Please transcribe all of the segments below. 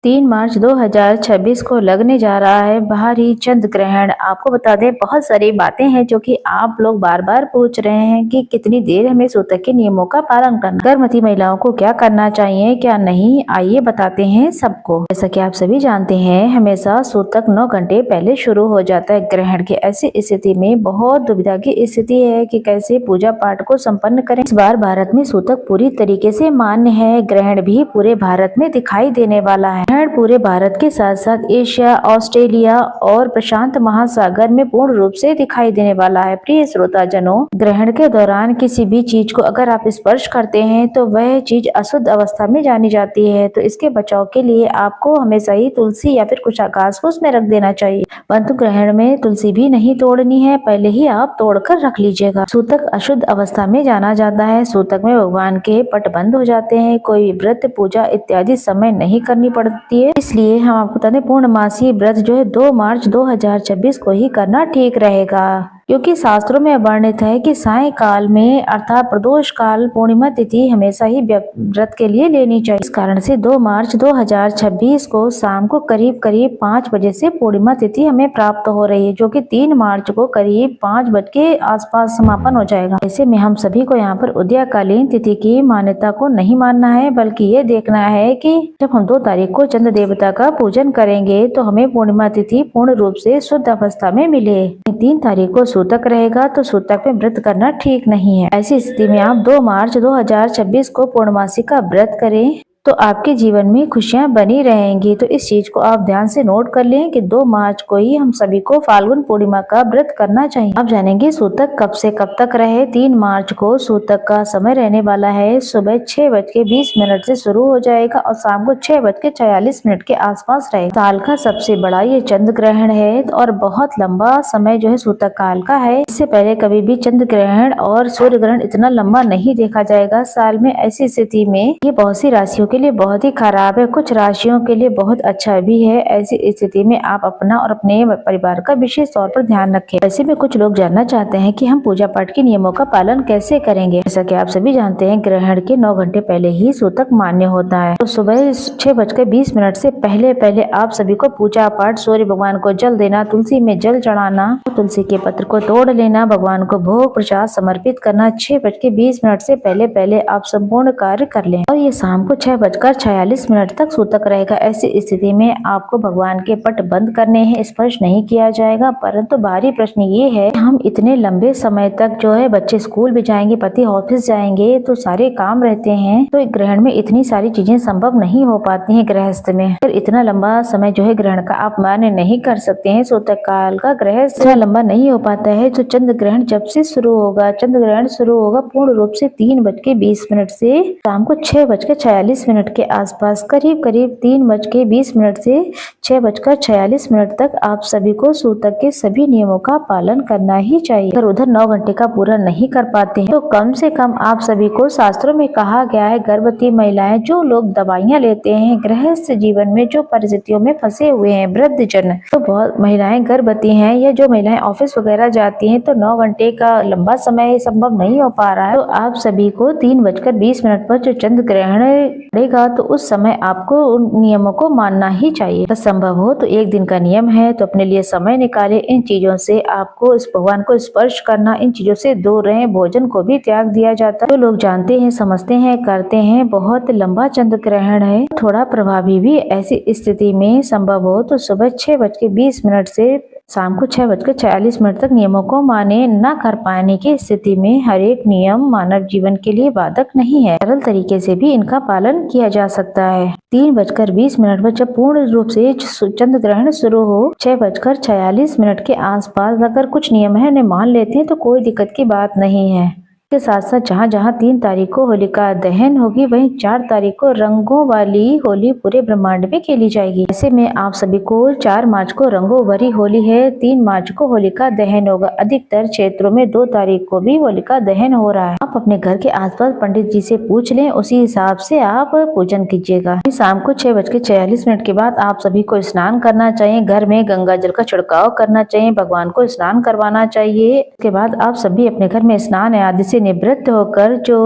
3 मार्च 2026 को लगने जा रहा है भारी चंद्र ग्रहण। आपको बता दें बहुत सारी बातें हैं जो कि आप लोग बार बार पूछ रहे हैं कि कितनी देर हमें सूतक के नियमों का पालन करना, गर्भवती महिलाओं को क्या करना चाहिए क्या नहीं, आइए बताते हैं सबको। जैसा कि आप सभी जानते हैं हमेशा सूतक 9 घंटे पहले शुरू हो जाता है ग्रहण के। ऐसी स्थिति में बहुत दुविधा की स्थिति है कि कैसे पूजा पाठ को संपन्न करें। इस बार भारत में सूतक पूरी तरीके से मान्य है। ग्रहण भी पूरे भारत में दिखाई देने वाला है। ग्रहण पूरे भारत के साथ साथ एशिया, ऑस्ट्रेलिया और प्रशांत महासागर में पूर्ण रूप से दिखाई देने वाला है। प्रिय श्रोताजनों, ग्रहण के दौरान किसी भी चीज को अगर आप स्पर्श करते हैं तो वह चीज अशुद्ध अवस्था में जानी जाती है। तो इसके बचाव के लिए आपको हमेशा ही तुलसी या फिर कुछ घास को उसमें रख देना चाहिए। परंतु ग्रहण में तुलसी भी नहीं तोड़नी है, पहले ही आप तोड़कर रख लीजिएगा। सूतक अशुद्ध अवस्था में जाना जाता है। सूतक में भगवान के पट बंद हो जाते हैं। कोई व्रत, पूजा इत्यादि समय नहीं करनी पड़ती है। इसलिए हम आपको बता दें पूर्णमासी व्रत जो है 2 मार्च 2026 को ही करना ठीक रहेगा, क्योंकि शास्त्रों में वर्णित है कि सायंकाल में अर्थात प्रदोष काल पूर्णिमा तिथि हमेशा ही व्रत के लिए लेनी चाहिए। इस कारण से 2 मार्च 2026 को शाम को करीब 5 बजे से पूर्णिमा तिथि हमें प्राप्त हो रही है, जो कि 3 मार्च को करीब 5 बजे के आसपास समापन हो जाएगा। ऐसे में हम सभी को यहाँ पर उदयकालीन तिथि की मान्यता को नहीं मानना है, बल्कि ये देखना है कि जब हम 2 तारीख को चंद्र देवता का पूजन करेंगे तो हमें पूर्णिमा तिथि पूर्ण रूप से शुद्ध अवस्था में मिले। 3 तारीख को सूतक रहेगा तो सूतक में व्रत करना ठीक नहीं है। ऐसी स्थिति में आप 2 मार्च 2026 को पूर्णमासी का व्रत करें तो आपके जीवन में खुशियां बनी रहेंगी। तो इस चीज को आप ध्यान से नोट कर लें कि 2 मार्च को ही हम सभी को फाल्गुन पूर्णिमा का व्रत करना चाहिए। आप जानेंगे सूतक कब से कब तक रहे। 3 मार्च को सूतक का समय रहने वाला है। सुबह 6:20 से शुरू हो जाएगा और शाम को 6:46 के आसपास रहेगा। साल का सबसे बड़ा ये चंद्र ग्रहण है और बहुत लंबा समय जो है सूतक काल का है। इससे पहले कभी भी चंद्र ग्रहण और सूर्य ग्रहण इतना लंबा नहीं देखा जाएगा साल में। ऐसी स्थिति में ये बहुत सी राशियों के लिए बहुत ही खराब है, कुछ राशियों के लिए बहुत अच्छा भी है। ऐसी स्थिति में आप अपना और अपने परिवार का विशेष तौर पर ध्यान रखें। ऐसे में कुछ लोग जानना चाहते हैं कि हम पूजा पाठ के नियमों का पालन कैसे करेंगे। जैसा कि आप सभी जानते हैं ग्रहण के 9 घंटे पहले ही सूतक मान्य होता है। तो सुबह 6:20 से पहले आप सभी को पूजा पाठ, सूर्य भगवान को जल देना, तुलसी में जल चढ़ाना, तुलसी के पत्र को तोड़ लेना, भगवान को भोग प्रसाद समर्पित करना। 6:20 से पहले आप संपूर्ण कार्य कर लें और ये शाम को 6:46 तक सूतक रहेगा। ऐसी स्थिति में आपको भगवान के पट बंद करने हैं, स्पर्श नहीं किया जाएगा। परंतु भारी प्रश्न ये है हम इतने लंबे समय तक जो है बच्चे स्कूल भी जाएंगे, पति ऑफिस जाएंगे, तो सारे काम रहते हैं। तो ग्रहण में इतनी सारी चीजें संभव नहीं हो पाती हैं गृहस्थ में। फिर इतना लंबा समय जो है ग्रहण का आप मान्य नहीं कर सकते हैं। सूतक काल का गृहस्थ इतना लंबा नहीं हो पाता है। तो चंद्र ग्रहण जब से शुरू होगा, चंद्र ग्रहण शुरू होगा पूर्ण रूप से 3:20 से शाम को 6:46 के आसपास, करीब 3:20 से 6:46 तक आप सभी को सूतक के सभी नियमों का पालन करना ही चाहिए। अगर उधर 9 घंटे का पूरा नहीं कर पाते हैं तो कम से कम आप सभी को शास्त्रों में कहा गया है गर्भवती महिलाएं, जो लोग दवाइयां लेते हैं, गृहस्थ जीवन में जो परिस्थितियों में फंसे हुए हैं, वृद्धजन, तो बहुत महिलाएं गर्भवती हैं या जो महिलाएं ऑफिस वगैरह जाती हैं, तो 9 घंटे का लंबा समय संभव नहीं हो पा रहा है। तो आप सभी को 3:20 पर जो चंद्र ग्रहण रहेगा तो उस समय आपको उन नियमों को मानना ही चाहिए। तो संभव हो तो 1 दिन का नियम है तो अपने लिए समय निकाले। इन चीजों से आपको इस भगवान को स्पर्श करना, इन चीजों से दूर रहें। भोजन को भी त्याग दिया जाता है। तो लोग जानते हैं, समझते हैं, करते हैं। बहुत लंबा चंद्र ग्रहण है, थोड़ा प्रभावी भी। ऐसी स्थिति में संभव हो तो सुबह 6:20 से शाम को 6:46 तक नियमों को माने। न कर पाने की स्थिति में हर एक नियम मानव जीवन के लिए बाधक नहीं है, सरल तरीके से भी इनका पालन किया जा सकता है। 3:20 पर जब पूर्ण रूप से चंद्र ग्रहण शुरू हो, 6:46 के आसपास अगर कुछ नियम है उन्हें मान लेते हैं तो कोई दिक्कत की बात नहीं है। के साथ साथ जहाँ 3 तारीख को होलिका दहन होगी, वहीं 4 तारीख को रंगों वाली होली पूरे ब्रह्मांड में खेली जाएगी। ऐसे में आप सभी को 4 मार्च को रंगों भरी होली है, 3 मार्च को होलिका दहन होगा। अधिकतर क्षेत्रों में 2 तारीख को भी होलिका दहन हो रहा है। आप अपने घर के आसपास पंडित जी से पूछ लें, उसी हिसाब से आप पूजन कीजिएगा। शाम को 6:46 के बाद आप सभी को स्नान करना चाहिए। घर में गंगा जल का छिड़काव करना चाहिए, भगवान को स्नान करवाना चाहिए। इसके बाद आप सभी अपने घर में स्नान आदि से से निवृत्त होकर जो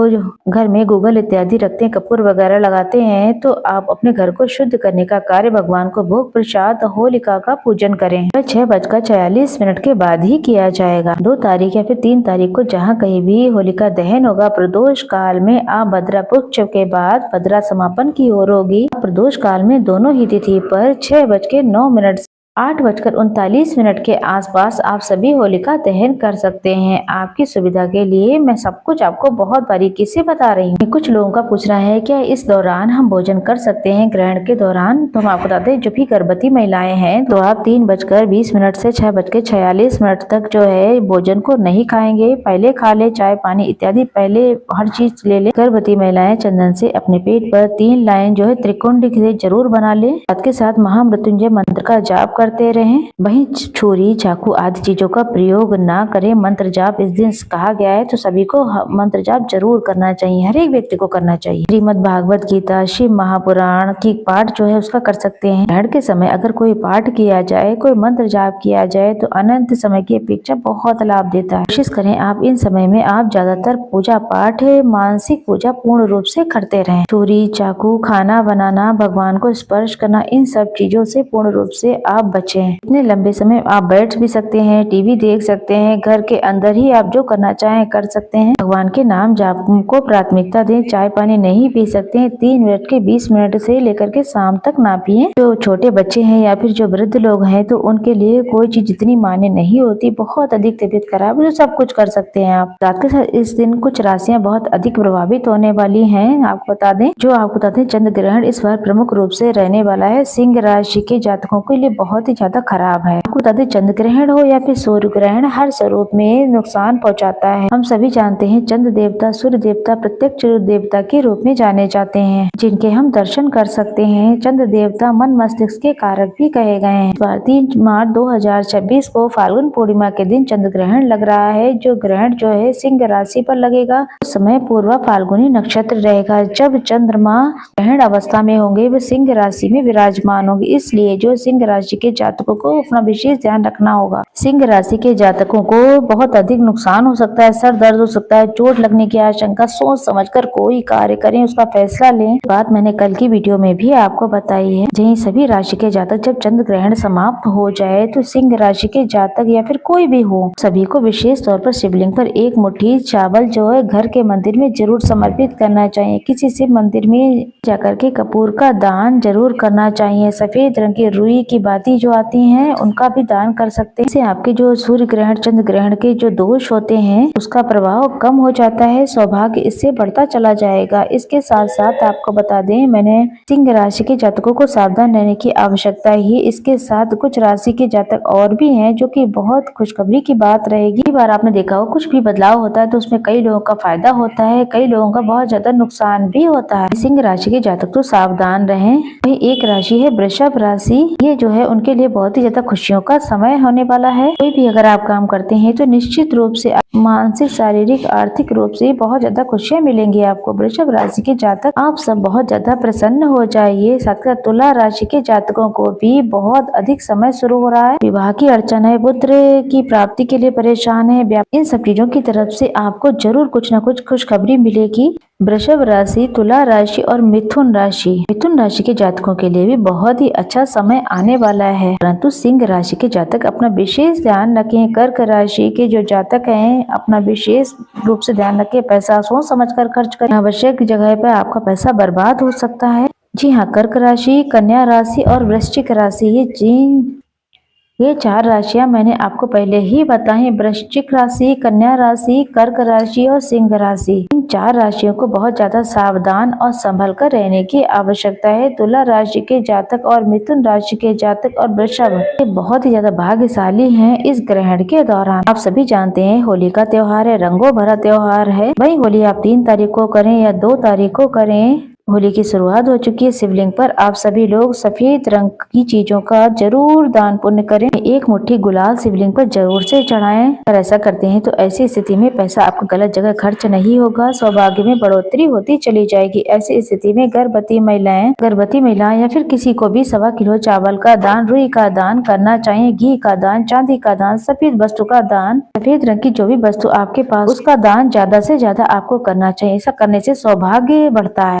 घर में गूगल इत्यादि रखते हैं, कपूर वगैरह लगाते हैं, तो आप अपने घर को शुद्ध करने का कार्य भगवान को भोग प्रसाद होलिका का पूजन करें। 6:46 के बाद ही किया जाएगा। 2 तारीख या फिर 3 तारीख को जहाँ कहीं भी होलिका दहन होगा, प्रदोष काल में आप भद्रा पक्ष के बाद भद्रा समापन की ओर होगी। प्रदोष काल में दोनों ही तिथि पर 6:09 8:39 के आसपास आप सभी होलिका दहन कर सकते हैं। आपकी सुविधा के लिए मैं सब कुछ आपको बहुत बारीकी से बता रही हूँ। कुछ लोगों का पूछना है क्या इस दौरान हम भोजन कर सकते हैं ग्रहण के दौरान? तो हम आपको बताते हैं, जो भी गर्भवती महिलाएं हैं तो आप 3:20 से 6:46 तक जो है भोजन को नहीं खाएंगे। पहले खा ले, चाय पानी इत्यादि पहले हर चीज ले ले। गर्भवती महिलाएं चंदन से अपने पेट पर 3 लाइन जो है त्रिकोण से जरूर बना ले। साथ के साथ महामृत्युंजय मंत्र का जाप करते रहें। वहीं छुरी, चाकू आदि चीजों का प्रयोग ना करें। मंत्र जाप इस दिन कहा गया है तो सभी को मंत्र जाप जरूर करना चाहिए, हर एक व्यक्ति को करना चाहिए। श्रीमद् भागवत गीता, शिव महापुराण की पाठ जो है उसका कर सकते हैं। ग्रहण के समय अगर कोई पाठ किया जाए, कोई मंत्र जाप किया जाए तो अनंत समय की अपेक्षा बहुत लाभ देता है। कोशिश करें आप इन समय में आप ज्यादातर पूजा पाठ, मानसिक पूजा पूर्ण रूप से करते रहें। छुरी, चाकू, खाना बनाना, भगवान को स्पर्श करना, इन सब चीजों से पूर्ण रूप से आप बचें। इतने लंबे समय आप बैठ भी सकते हैं, टीवी देख सकते हैं, घर के अंदर ही आप जो करना चाहें कर सकते हैं। भगवान के नाम जाप को प्राथमिकता दें। चाय पानी नहीं पी सकते हैं। 3:20 से लेकर के शाम तक ना पिए। जो छोटे बच्चे हैं या फिर जो वृद्ध लोग हैं तो उनके लिए कोई चीज इतनी मान्य नहीं होती। बहुत अधिक तबीयत खराब है तो सब कुछ कर सकते हैं आप। रात के साथ इस दिन कुछ राशियां बहुत अधिक प्रभावित होने वाली हैं। आपको बता दें चंद्र ग्रहण इस बार प्रमुख रूप से रहने वाला है। सिंह राशि के जातकों के लिए बहुत ही ज्यादा खराब है। आपको बता दें चंद्र ग्रहण हो या फिर सूर्य ग्रहण हर स्वरूप में नुकसान पहुंचाता है। हम सभी जानते हैं चंद्र देवता, सूर्य देवता प्रत्यक्ष देवता के रूप में जाने जाते हैं, जिनके हम दर्शन कर सकते हैं। चंद्र देवता मन मस्तिष्क के कारक भी कहे गए हैं। 3 मार्च 2026 को फाल्गुन पूर्णिमा के दिन चंद्र ग्रहण लग रहा है। जो ग्रहण जो है सिंह राशि पर लगेगा। उस समय पूर्वा फाल्गुनी नक्षत्र रहेगा। जब चंद्रमा ग्रहण अवस्था में होंगे वे सिंह राशि में विराजमान होंगे। इसलिए जो सिंह राशि के जातकों को अपना विशेष ध्यान रखना होगा। सिंह राशि के जातकों को बहुत अधिक नुकसान हो सकता है, सर दर्द हो सकता है, चोट लगने की आशंका। सोच समझकर कोई कार्य करें, उसका फैसला लें। बात मैंने कल की वीडियो में भी आपको बताई है। यही सभी राशि के जातक जब चंद्र ग्रहण समाप्त हो जाए तो सिंह राशि के जातक या फिर कोई भी हो, सभी को विशेष तौर पर शिवलिंग पर 1 मुट्ठी चावल जो है घर के मंदिर में जरूर समर्पित करना चाहिए। किसी शिव मंदिर में जाकर के कपूर का दान जरूर करना चाहिए। सफेद रंग की रुई की बाती जो आती हैं उनका भी दान कर सकते हैं। इससे आपके जो सूर्य ग्रहण, चंद्र ग्रहण के जो दोष होते हैं उसका प्रभाव कम हो जाता है। सौभाग्य इससे बढ़ता चला जाएगा। इसके साथ साथ आपको बता दें, मैंने सिंह राशि के जातकों को सावधान रहने की आवश्यकता ही। इसके साथ कुछ राशि के जातक और भी हैं जो कि बहुत खुशखबरी की बात रहेगी। कई बार आपने देखा हो कुछ भी बदलाव होता है तो उसमें कई लोगों का फायदा होता है, कई लोगों का बहुत ज्यादा नुकसान भी होता है। सिंह राशि के जातक तो सावधान रहें। वही एक राशि है वृषभ राशि। ये जो है उनके लिए बहुत ही ज्यादा खुशियों का समय होने वाला है। कोई भी अगर आप काम करते हैं तो निश्चित रूप से मानसिक, शारीरिक, आर्थिक रूप से बहुत ज्यादा खुशियां मिलेंगी आपको। वृषभ राशि के जातक आप सब बहुत ज्यादा प्रसन्न हो जाइए। साथ ही तुला राशि के जातकों को भी बहुत अधिक समय शुरू हो रहा है। विवाह की अड़चन है, पुत्र की प्राप्ति के लिए परेशान है, इन सब चीजों की तरफ से आपको जरूर कुछ न कुछ खुशखबरी मिलेगी। वृषभ राशि, तुला राशि और मिथुन राशि के जातकों के लिए भी बहुत ही अच्छा समय आने वाला है। परंतु सिंह राशि के जातक अपना विशेष ध्यान रखें। कर्क राशि के जो जातक हैं अपना विशेष रूप से ध्यान रखें। पैसा सोच समझ कर खर्च करें। आवश्यक जगह पर आपका पैसा बर्बाद हो सकता है। जी हाँ, कर्क राशि, कन्या राशि और वृश्चिक राशि ये 4 राशियां मैंने आपको पहले ही बताई। वृश्चिक राशि, कन्या राशि, कर्क राशि और सिंह राशि, इन 4 राशियों को बहुत ज्यादा सावधान और संभल कर रहने की आवश्यकता है। तुला राशि के जातक और मिथुन राशि के जातक और वृषभ ये बहुत ही ज्यादा भाग्यशाली हैं इस ग्रहण के दौरान। आप सभी जानते हैं होली का त्योहार है, रंगों भरा त्योहार है। वही होली आप 3 तारीख को करें या 2 तारीख को करें, होली की शुरुआत हो चुकी है। शिवलिंग पर आप सभी लोग सफेद रंग की चीजों का जरूर दान पुण्य करें। एक मुट्ठी गुलाल शिवलिंग पर जरूर से चढ़ाएं। अगर ऐसा करते हैं तो ऐसी स्थिति में पैसा आपका गलत जगह खर्च नहीं होगा, सौभाग्य में बढ़ोतरी होती चली जाएगी। ऐसी स्थिति में गर्भवती महिलाएं या फिर किसी को भी 1.25 किलो चावल का दान, रुई का दान करना चाहिए। घी का दान, चांदी का दान, सफेद वस्तु का दान, सफेद रंग की जो भी वस्तु आपके पास उसका दान ज्यादा से ज्यादा आपको करना चाहिए। ऐसा करने से सौभाग्य बढ़ता है।